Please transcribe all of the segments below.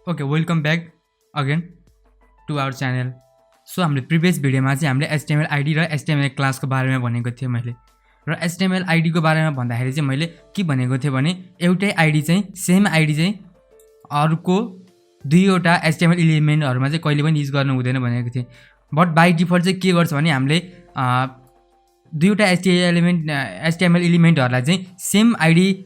Okay, welcome back again to our channel. So हामीले previous भिडियोमा चाहिँ हामीले HTML ID र HTML क्लासको बारेमा भनेको थिएँ मैले। र HTML ID को बारेमा भन्दाखेरि चाहिँ मैले के भनेको थिएँ भने एउटै आईडी चाहिँ सेम आईडी चाहिँ अर्को दुईवटा HTML एलिमेन्टहरुमा चाहिँ कहिले पनि युज गर्नु हुँदैन भनेको थिएँ। बट बाइ डिफल्ट चाहिँ के गर्छ भने हामीले दुईवटा HTML एलिमेन्टहरुलाई चाहिँ सेम आईडी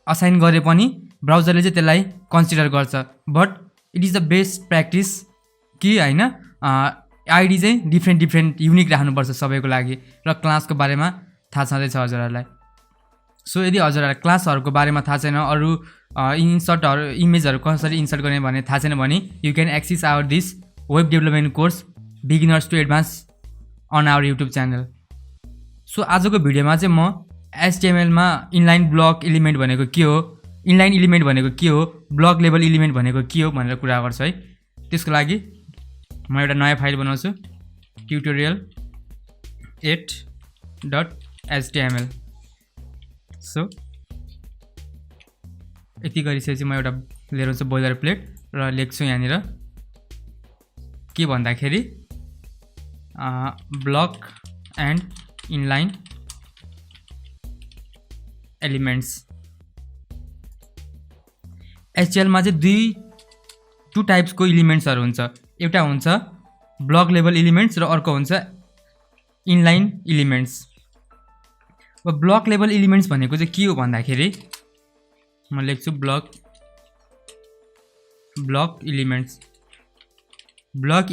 असाइन गरे पनि ब्राउजरले चाहिँ त्यसलाई कन्सिडर गर्छ। But it is the best practice कि हैन आईडी चाहिँ डिफ्रेन्ट युनिक राख्नुपर्छ सबैको लागि। र क्लासको बारेमा थाहा छँदैछ हजुरहरुलाई। सो यदि हजुरहरुलाई क्लासहरुको बारेमा थाहा छैन, अरु इन्सर्टहरु इमेजहरु कसरी इन्सर्ट गर्ने भन्ने थाहा छैन भने you can access our this web development course beginners to advance on our YouTube channel. So आजको भिडियोमा चाहिँ म HTML मा इनलाइन ब्लक एलिमेन्ट भनेको के हो, इनलाइन एलिमेन्ट भनेको के हो, ब्लक लेभल एलिमेन्ट भनेको के हो भनेर कुरा गर्छु है। त्यसको लागि म एउटा नयाँ फाइल बनाउँछु, tutorial 8.html। सो यति गरिसकेपछि म एउटा लिएर आउँछु बोइलर प्लेट र लेख्छु यहाँनिर के भन्दाखेरि block and inline elements. HTML मा चाहिँ टु टाइप्सको एलिमेन्ट्सहरु हुन्छ। एउटा हुन्छ ब्लक लेभल एलिमेन्ट्स र अर्को हुन्छ इनलाइन एलिमेन्ट्स। अब ब्लक लेभल एलिमेन्ट्स भनेको चाहिँ के हो भन्दाखेरि म लेख्छु ब्लक एलिमेन्ट्स। ब्लक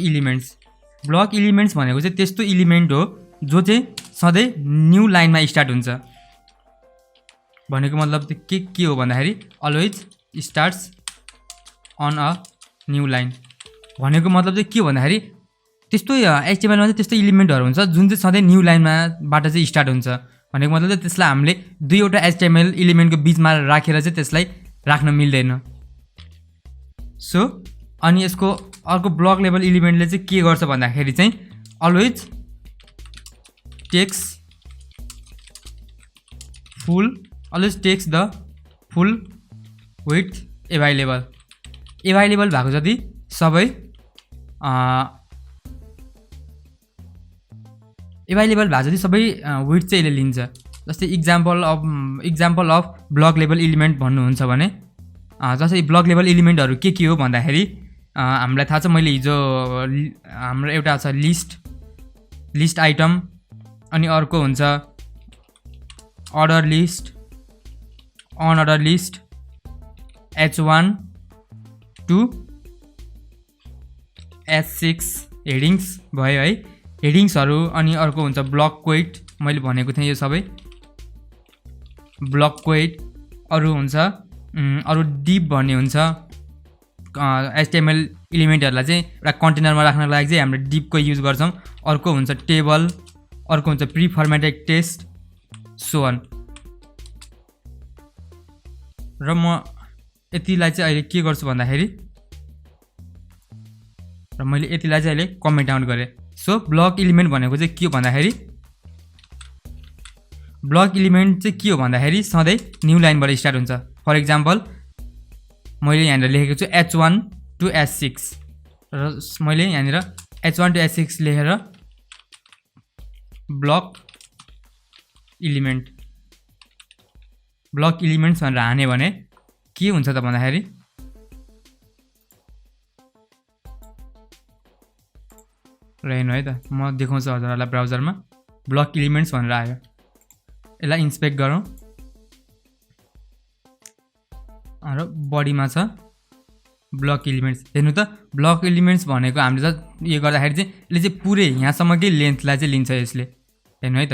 एलिमेन्ट्स भनेको चाहिँ त्यस्तो एलिमेन्ट हो जो चाहिँ सधैँ न्यू लाइनमा स्टार्ट हुन्छ। भनेको मतलब के हो भन्दाखेरि always starts on a new line. भनेको मतलब चाहिँ के हो भन्दाखेरि त्यस्तो HTML मा चाहिँ त्यस्तो एलिमेन्टहरु हुन्छ जुन चाहिँ सधैँ न्यू लाइनमा बाट चाहिँ स्टार्ट हुन्छ। भनेको मतलब चाहिँ त्यसलाई हामीले दुईवटा HTML एलिमेन्टको बीचमा राखेर चाहिँ त्यसलाई राख्न मिल्दैन। सो अनि यसको अर्को ब्लक लेभल एलिमेन्टले चाहिँ के गर्छ भन्दाखेरि चाहिँ always takes the full width available भएको जति सबै विथ चाहिँ यसले लिन्छ। जस्तै example of block level element भन्नुहुन्छ भने जस्तै ब्लक लेभल एलिमेन्टहरु के हो भन्दाखेरि हामीलाई थाहा छ, मैले हिजो हाम्रो एउटा छ लिस्ट आइटम, अनि अर्को हुन्छ order list, unorder list, H1 to H6 headings भयो है, हेडिङ्सहरु। अनि अर्को हुन्छ ब्लक क्वेट, मैले भनेको थिएँ यो सबै ब्लक क्वेट। अरु हुन्छ अरु डिप भन्ने हुन्छ HTML एलिमेन्टहरुलाई चाहिँ एउटा कन्टेनरमा राख्नको लागि चाहिँ हामीले डिपको युज गर्छौं। अर्को हुन्छ टेबल, अर्को हुन्छ pre formatted text, so on. र म यतिलाई चाहिँ अहिले के गर्छु भन्दाखेरि र मैले यतिलाई चाहिँ अहिले कमेन्ट आउट गरेँ। सो ब्लक एलिमेन्ट भनेको चाहिँ के हो भन्दाखेरि ब्लक एलिमेन्ट चाहिँ के हो भन्दाखेरि सधैँ न्यू लाइनबाट स्टार्ट हुन्छ। फर इक्जाम्पल मैले यहाँनिर लेखेको छु H1 to H6 र मैले यहाँनिर H1 to H6 लेखेर ब्लक एलिमेन्ट्स भनेर हाने भने के हुन्छ त भन्दाखेरि रहेन है त, म देखाउँछु हजुरहरुलाई ब्राउजरमा ब्लक एलिमेन्ट्स भनेर आयो। यसलाई इन्स्पेक्ट गरौँ र बडीमा छ ब्लक एलिमेन्ट्स। हेर्नु त ब्लक एलिमेन्ट्स भनेको हामीले यो गर्दाखेरि चाहिँ यसले चाहिँ पुरै यहाँसम्मकै लेन्थलाई चाहिँ लिन्छ यसले। हेर्नु है त,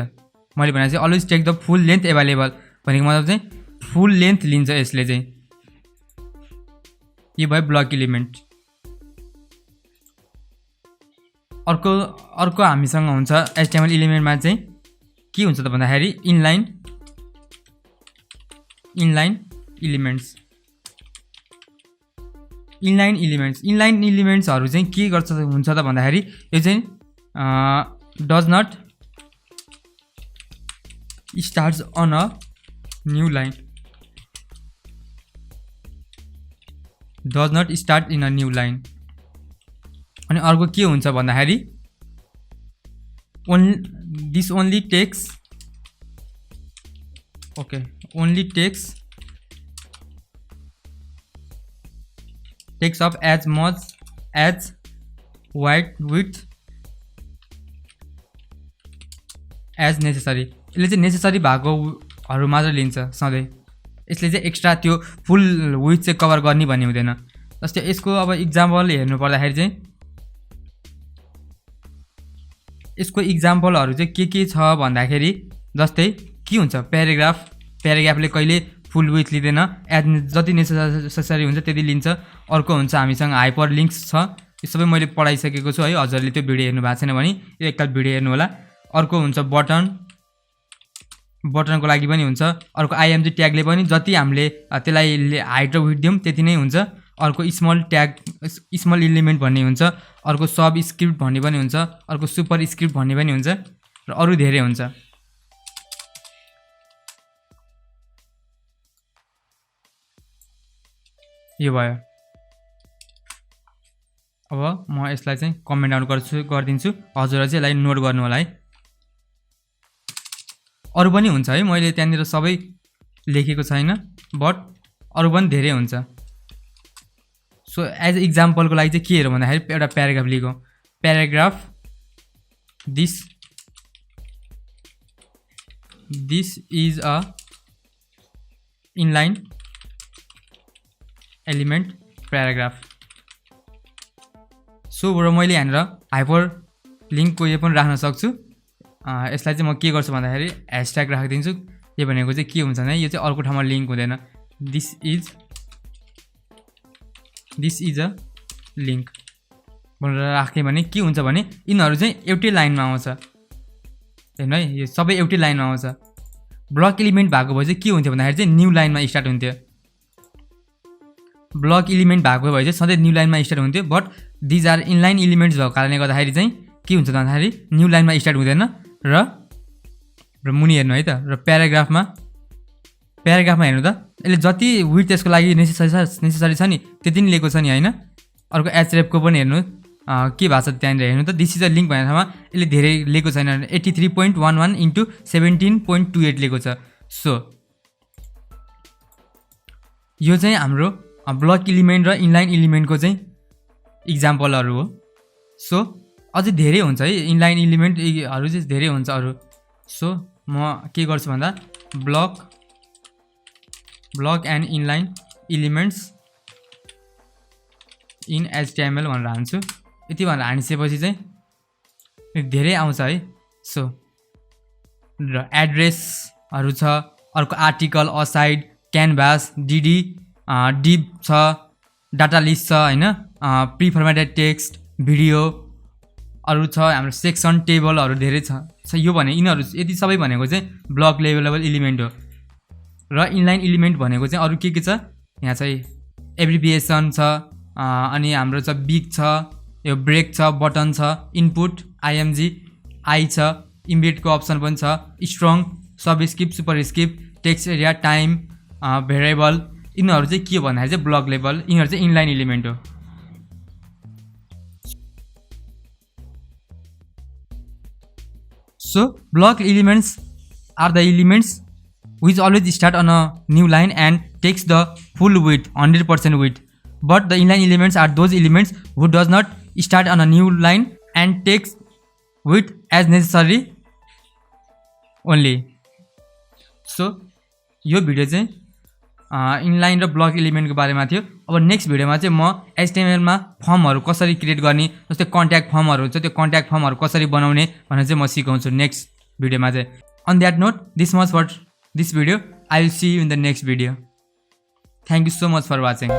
मैले भने चाहिँ always take the full length available भनेको मतलब चाहिँ फुल लेन्थ लिन्छ यसले चाहिँ। यो भयो ब्लक एलिमेन्ट। अर्को हामीसँग हुन्छ HTML एलिमेन्टमा चाहिँ के हुन्छ त भन्दाखेरि इनलाइन एलिमेन्ट्स। इनलाइन एलिमेन्ट्सहरु चाहिँ के हुन्छ त भन्दाखेरि यो चाहिँ does not starts on a new line. Does not start in a new line. अनि अर्को के हुन्छ भन्दाखेरि this only takes takes of as much as wide width as necessary. यसले चाहिँ नेसेसरी भएकोहरू मात्र लिन्छ सधैँ, यसले चाहिँ एक्स्ट्रा त्यो फुल विड्थ चाहिँ कभर गर्ने भन्ने हुँदैन। जस्तै यसको अब इक्जाम्पल हेर्नु पर्दाखेरि चाहिँ यसको इक्जाम्पलहरू चाहिँ के छ भन्दाखेरि जस्तै के हुन्छ प्याराग्राफले कहिले फुल विड्थ लिँदैन, एज जति नेसेसरी हुन्छ त्यति लिन्छ। अर्को हुन्छ हामीसँग हाइपर लिङ्क्स छ, यो सबै मैले पढाइसकेको छु है, हजुरले त्यो भिडियो हेर्नु भएको छैन भने यो एकताल भिडियो हेर्नु होला। अर्को हुन्छ बटनको लागि पनि हुन्छ। अर्को आइएमजी ट्यागले पनि जति हामीले त्यसलाई हाइट र विड्थ दिउँ त्यति नै हुन्छ। अर्को स्मल इलिमेन्ट भन्ने हुन्छ। अर्को सब स्क्रिप्ट भन्ने पनि हुन्छ। अर्को सुपर स्क्रिप्ट भन्ने पनि हुन्छ र अरू धेरै हुन्छ। यो भयो। अब म यसलाई चाहिँ कमेन्ट आउट गरिदिन्छु, हजुरले चाहिँ यसलाई नोट गर्नु होला है। अरू पनि हुन्छ है, मैले त्यहाँनिर सबै लेखेको छैन, बट अरू पनि धेरै हुन्छ। सो एज इक्जाम्पलको लागि चाहिँ के हेरौँ भन्दाखेरि एउटा प्याराग्राफ लेखौँ। Paragraph this is a inline element paragraph. So र मैले यहाँनिर हाइपर लिङ्कको यो पनि राख्न सक्छु। यसलाई चाहिँ म के गर्छु भन्दाखेरि ह्यासट्याग राखिदिन्छु। यो भनेको चाहिँ के हुन्छ भने यो चाहिँ अर्को ठाउँमा लिङ्क हुँदैन। दिस इज अ लिङ्क भनेर राखेँ भने के हुन्छ भने यिनीहरू चाहिँ एउटै लाइनमा आउँछ, हेर्नु है, यो सबै एउटै लाइनमा आउँछ। ब्लक इलिमेन्ट भएको भए चाहिँ के हुन्थ्यो भन्दाखेरि चाहिँ न्यू लाइनमा स्टार्ट हुन्थ्यो। ब्लक इलिमेन्ट भएको भए चाहिँ सधैँ न्यू लाइनमा स्टार्ट हुन्थ्यो, but these are inline elements भएको कारणले गर्दाखेरि चाहिँ के हुन्छ भन्दाखेरि न्यू लाइनमा स्टार्ट हुँदैन। र मुनि हेर्नु है त, र प्याराग्राफमा हेर्नु त, यसले जति विड्थ त्यसको लागि नेसेसरी छ नि त्यति नै लिएको छ नि होइन। अर्को एचरेपको पनि हेर्नु के भएको छ त्यहाँनिर हेर्नु त, दिस इज अ लिङ्क भन्ने ठाउँमा यसले धेरै लिएको छैन, 83.11 इन्टु 17.28 लिएको छ। सो यो चाहिँ हाम्रो ब्लक इलिमेन्ट र इनलाइन इलिमेन्टको चाहिँ इक्जाम्पलहरू हो। सो अझै धेरै हुन्छ है, इनलाइन इलिमेन्टहरू चाहिँ धेरै हुन्छ अरू। सो म के गर्छु भन्दा block and inline elements in HTML भनेर हान्छु। यति भनेर हानिसकेपछि चाहिँ धेरै आउँछ है। सो र एड्रेसहरू छ, अर्को article, aside, canvas, DD, div छ, डाटा लिस्ट छ होइन, प्रिफर्मेटेड टेक्स्ट, भिडियो अरू छ, हाम्रो सेक्सन टेबलहरू धेरै छ। यो भने यिनीहरू यति सबै भनेको चाहिँ ब्लक लेभल इलिमेन्ट हो। र इनलाइन इलिमेन्ट भनेको चाहिँ अरू के छ, यहाँ चाहिँ एब्रिभिएसन छ, अनि हाम्रो छ बिग छ, यो ब्रेक छ, बटन छ, इनपुट, आइएमजी, आई छ, इम्बेडको अप्सन पनि छ, strong, subscript, superscript, text area, time, variable, यिनीहरू चाहिँ के भन्दाखेरि चाहिँ ब्लक लेभल, यिनीहरू चाहिँ इनलाइन इलिमेन्ट हो। So block elements are the elements which always start on a new line and takes the full width, 100% width. But the inline elements are those elements who does not start on a new line and takes width as necessary only. So यो video चाहिँ inline र block इलिमेन्टको बारेमा थियो। अब next भिडियोमा चाहिँ म HTML मा फर्महरू कसरी क्रिएट गर्ने, जस्तै कन्ट्याक्ट फर्महरू हुन्छ, त्यो कन्ट्याक्ट फर्महरू कसरी बनाउने भनेर चाहिँ म सिकाउँछु नेक्स्ट भिडियोमा चाहिँ। On that note, this much for this video, I will see you in the next video. Thank you so much for watching.